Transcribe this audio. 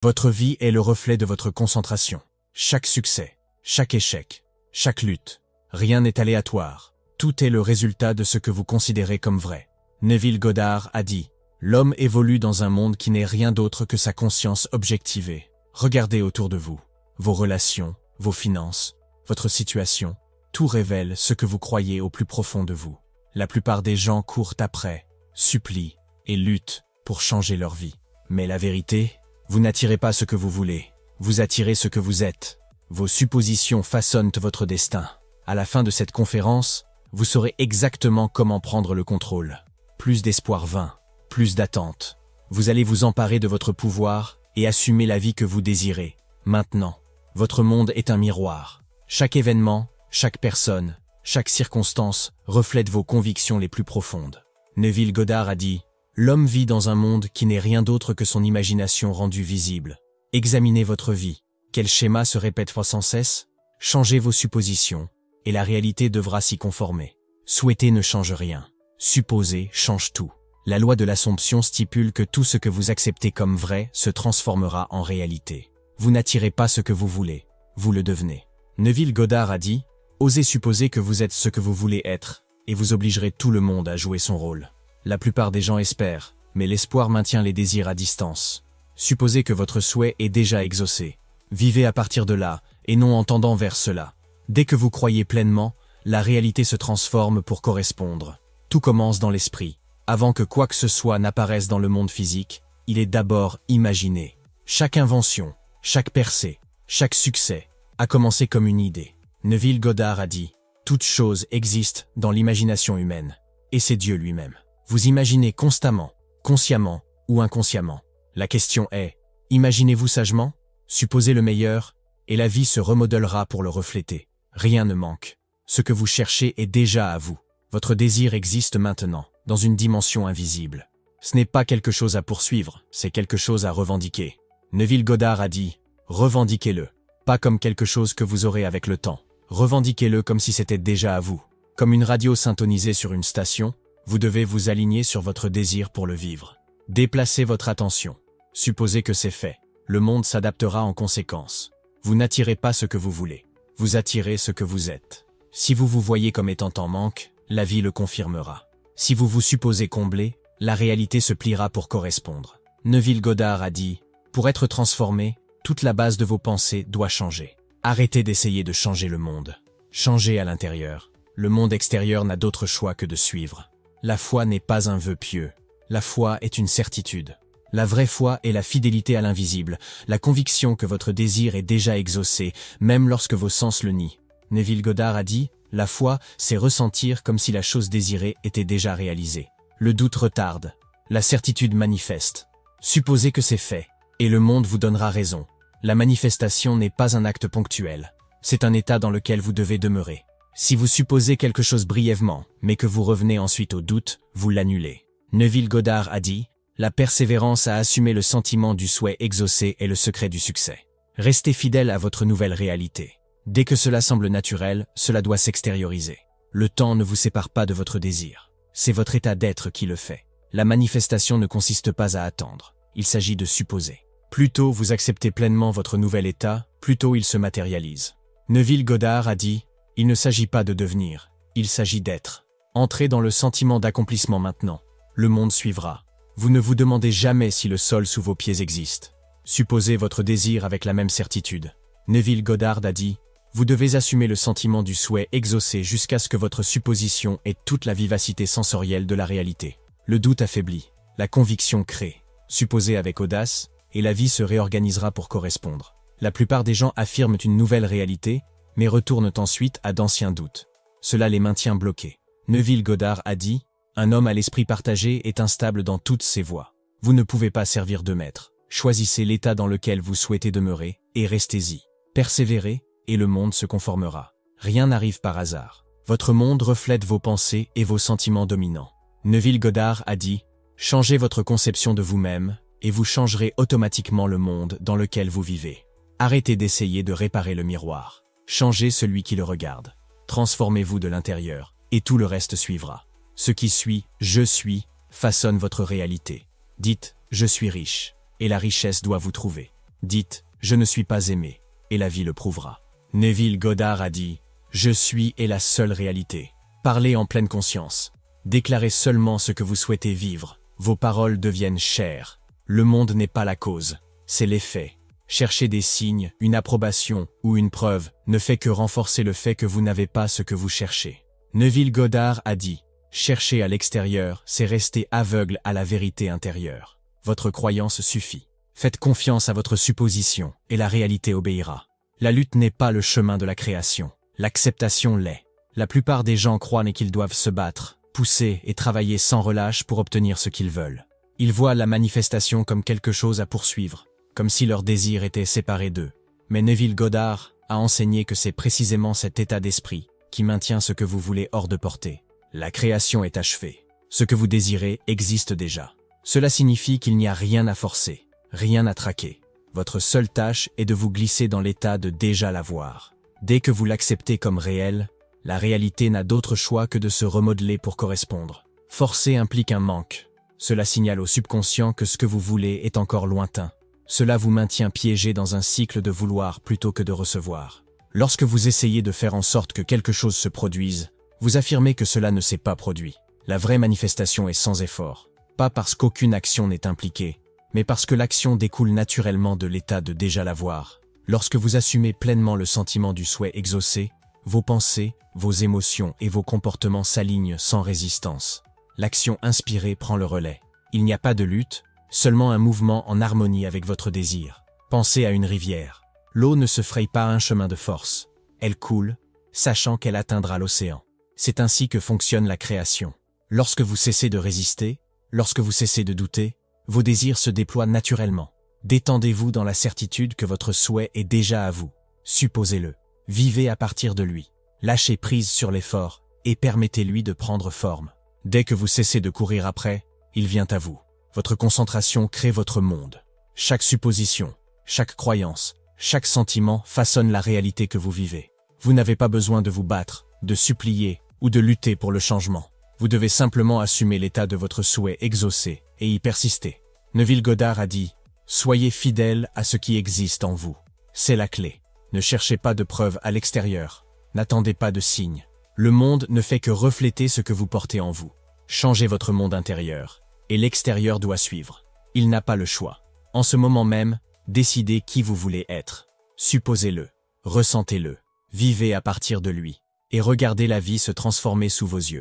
Votre vie est le reflet de votre concentration. Chaque succès, chaque échec, chaque lutte, rien n'est aléatoire. Tout est le résultat de ce que vous considérez comme vrai. Neville Goddard a dit « L'homme évolue dans un monde qui n'est rien d'autre que sa conscience objectivée. Regardez autour de vous. Vos relations, vos finances, votre situation, tout révèle ce que vous croyez au plus profond de vous. La plupart des gens courent après, supplient et luttent pour changer leur vie. Mais la vérité, vous n'attirez pas ce que vous voulez. Vous attirez ce que vous êtes. Vos suppositions façonnent votre destin. À la fin de cette conférence, vous saurez exactement comment prendre le contrôle. Plus d'espoir vain, plus d'attente. Vous allez vous emparer de votre pouvoir et assumer la vie que vous désirez. Maintenant, votre monde est un miroir. Chaque événement, chaque personne, chaque circonstance reflète vos convictions les plus profondes. Neville Goddard a dit « L'homme vit dans un monde qui n'est rien d'autre que son imagination rendue visible. Examinez votre vie. Quel schéma se répète sans cesse? Changez vos suppositions, et la réalité devra s'y conformer. Souhaiter ne change rien. Supposer change tout. La loi de l'Assomption stipule que tout ce que vous acceptez comme vrai se transformera en réalité. Vous n'attirez pas ce que vous voulez, vous le devenez. » Neville Goddard a dit « Osez supposer que vous êtes ce que vous voulez être, et vous obligerez tout le monde à jouer son rôle. » La plupart des gens espèrent, mais l'espoir maintient les désirs à distance. Supposez que votre souhait est déjà exaucé. Vivez à partir de là, et non en tendant vers cela. Dès que vous croyez pleinement, la réalité se transforme pour correspondre. Tout commence dans l'esprit. Avant que quoi que ce soit n'apparaisse dans le monde physique, il est d'abord imaginé. Chaque invention, chaque percée, chaque succès a commencé comme une idée. Neville Goddard a dit « Toute chose existe dans l'imagination humaine, et c'est Dieu lui-même. » Vous imaginez constamment, consciemment ou inconsciemment. La question est, imaginez-vous sagement? Supposez le meilleur, et la vie se remodèlera pour le refléter. Rien ne manque. Ce que vous cherchez est déjà à vous. Votre désir existe maintenant, dans une dimension invisible. Ce n'est pas quelque chose à poursuivre, c'est quelque chose à revendiquer. Neville Goddard a dit, revendiquez-le. Pas comme quelque chose que vous aurez avec le temps. Revendiquez-le comme si c'était déjà à vous. Comme une radio syntonisée sur une station, vous devez vous aligner sur votre désir pour le vivre. Déplacez votre attention. Supposez que c'est fait. Le monde s'adaptera en conséquence. Vous n'attirez pas ce que vous voulez. Vous attirez ce que vous êtes. Si vous vous voyez comme étant en manque, la vie le confirmera. Si vous vous supposez comblé, la réalité se pliera pour correspondre. Neville Goddard a dit « Pour être transformé, toute la base de vos pensées doit changer. Arrêtez d'essayer de changer le monde. Changez à l'intérieur. Le monde extérieur n'a d'autre choix que de suivre. La foi n'est pas un vœu pieux. La foi est une certitude. La vraie foi est la fidélité à l'invisible, la conviction que votre désir est déjà exaucé, même lorsque vos sens le nient. » Neville Goddard a dit « La foi, c'est ressentir comme si la chose désirée était déjà réalisée. Le doute retarde, la certitude manifeste. Supposez que c'est fait, et le monde vous donnera raison. La manifestation n'est pas un acte ponctuel. C'est un état dans lequel vous devez demeurer. Si vous supposez quelque chose brièvement, mais que vous revenez ensuite au doute, vous l'annulez. » Neville Goddard a dit « La persévérance à assumer le sentiment du souhait exaucé est le secret du succès. Restez fidèle à votre nouvelle réalité. Dès que cela semble naturel, cela doit s'extérioriser. Le temps ne vous sépare pas de votre désir. C'est votre état d'être qui le fait. La manifestation ne consiste pas à attendre. Il s'agit de supposer. Plus tôt vous acceptez pleinement votre nouvel état, plus tôt il se matérialise. » Neville Goddard a dit « Il ne s'agit pas de devenir, il s'agit d'être. Entrez dans le sentiment d'accomplissement maintenant. Le monde suivra. Vous ne vous demandez jamais si le sol sous vos pieds existe. Supposez votre désir avec la même certitude. » Neville Goddard a dit « Vous devez assumer le sentiment du souhait exaucé jusqu'à ce que votre supposition ait toute la vivacité sensorielle de la réalité. Le doute affaiblit, la conviction crée. Supposez avec audace, et la vie se réorganisera pour correspondre. La plupart des gens affirment une nouvelle réalité, mais retournent ensuite à d'anciens doutes. Cela les maintient bloqués. » Neville Goddard a dit « Un homme à l'esprit partagé est instable dans toutes ses voies. Vous ne pouvez pas servir de maître. Choisissez l'état dans lequel vous souhaitez demeurer, et restez-y. Persévérez, et le monde se conformera. Rien n'arrive par hasard. Votre monde reflète vos pensées et vos sentiments dominants. » Neville Goddard a dit « Changez votre conception de vous-même, et vous changerez automatiquement le monde dans lequel vous vivez. Arrêtez d'essayer de réparer le miroir. Changez celui qui le regarde. Transformez-vous de l'intérieur, et tout le reste suivra. Ce qui suit « je suis » façonne votre réalité. Dites « je suis riche », et la richesse doit vous trouver. Dites « Je ne suis pas aimé » et la vie le prouvera. Neville Goddard a dit « Je suis est la seule réalité ». Parlez en pleine conscience. Déclarez seulement ce que vous souhaitez vivre. Vos paroles deviennent chères. Le monde n'est pas la cause, c'est l'effet. Chercher des signes, une approbation ou une preuve ne fait que renforcer le fait que vous n'avez pas ce que vous cherchez. Neville Goddard a dit « Chercher à l'extérieur, c'est rester aveugle à la vérité intérieure. Votre croyance suffit. Faites confiance à votre supposition et la réalité obéira. La lutte n'est pas le chemin de la création. L'acceptation l'est. La plupart des gens croient qu'ils doivent se battre, pousser et travailler sans relâche pour obtenir ce qu'ils veulent. Ils voient la manifestation comme quelque chose à poursuivre, comme si leur désir était séparé d'eux. Mais Neville Goddard a enseigné que c'est précisément cet état d'esprit qui maintient ce que vous voulez hors de portée. La création est achevée. Ce que vous désirez existe déjà. Cela signifie qu'il n'y a rien à forcer, rien à traquer. Votre seule tâche est de vous glisser dans l'état de déjà l'avoir. Dès que vous l'acceptez comme réel, la réalité n'a d'autre choix que de se remodeler pour correspondre. Forcer implique un manque. Cela signale au subconscient que ce que vous voulez est encore lointain. Cela vous maintient piégé dans un cycle de vouloir plutôt que de recevoir. Lorsque vous essayez de faire en sorte que quelque chose se produise, vous affirmez que cela ne s'est pas produit. La vraie manifestation est sans effort. Pas parce qu'aucune action n'est impliquée, mais parce que l'action découle naturellement de l'état de déjà l'avoir. Lorsque vous assumez pleinement le sentiment du souhait exaucé, vos pensées, vos émotions et vos comportements s'alignent sans résistance. L'action inspirée prend le relais. Il n'y a pas de lutte, seulement un mouvement en harmonie avec votre désir. Pensez à une rivière. L'eau ne se fraye pas un chemin de force. Elle coule, sachant qu'elle atteindra l'océan. C'est ainsi que fonctionne la création. Lorsque vous cessez de résister, lorsque vous cessez de douter, vos désirs se déploient naturellement. Détendez-vous dans la certitude que votre souhait est déjà à vous. Supposez-le. Vivez à partir de lui. Lâchez prise sur l'effort et permettez-lui de prendre forme. Dès que vous cessez de courir après, il vient à vous. Votre concentration crée votre monde. Chaque supposition, chaque croyance, chaque sentiment façonne la réalité que vous vivez. Vous n'avez pas besoin de vous battre, de supplier ou de lutter pour le changement. Vous devez simplement assumer l'état de votre souhait exaucé et y persister. Neville Goddard a dit « Soyez fidèle à ce qui existe en vous. C'est la clé. Ne cherchez pas de preuves à l'extérieur. N'attendez pas de signes. Le monde ne fait que refléter ce que vous portez en vous. Changez votre monde intérieur, et l'extérieur doit suivre. Il n'a pas le choix. En ce moment même, décidez qui vous voulez être. Supposez-le, ressentez-le, vivez à partir de lui, et regardez la vie se transformer sous vos yeux.